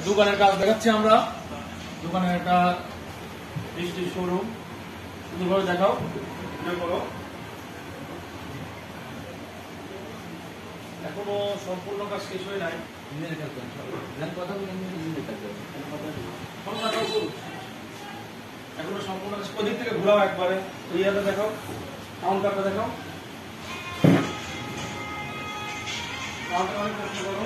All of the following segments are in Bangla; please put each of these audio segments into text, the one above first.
দোকানের কাজ দেখাচ্ছি আমরা। দোকানের একটা বৃষ্টির শোরুম, সুন্দরভাবে দেখাও, করো। এখনো সম্পূর্ণ কাজ শেষ হয়ে নাই। এখনো সম্পূর্ণ কাজ, ওদিক থেকে ঘোরাও একবারে, ইয়াটা দেখাও, কাউন্টারটা দেখাও, কাউন্টার অনেক কষ্ট করো।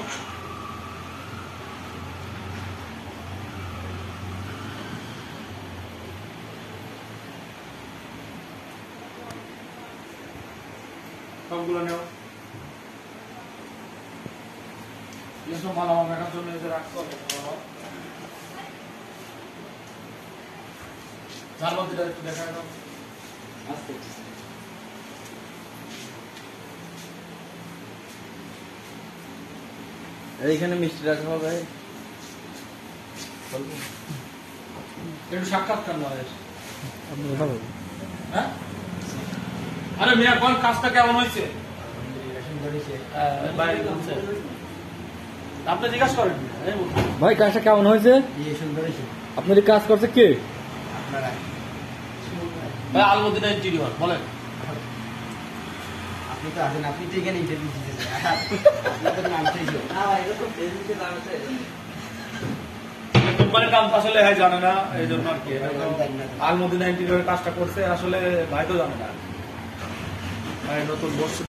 সবগুলো নেও, যেসব মাল আমার দেখার জন্য এসে রাখতে হবে। ঝালবাতিটা একটু দেখা দাও। এইখানে মিষ্টি রাখা হবে, একটু সাক্ষাৎকার নয়। হ্যাঁ, আরে মিয়া কোন কাজটা কেমন হয়েছে? আপনি জিজ্ঞাসা করেন ভাই কাজটা কেমন হয়েছে? আপনার কাজ করছে কে? ভাই আলমদিনা ইন্টেরিয়র বলেন। আপনি তো আছেন, আপনি তো এখানে ইন্টারভিউ দিতেছেন। কোম্পানির নাম আসলে ভাই জানে না, এই জন্য আর কি আলমদিনা ইন্টেরিয়রের কাজটা করছে, আসলে ভাই তো জানে না, ভাই নতুন বসছে।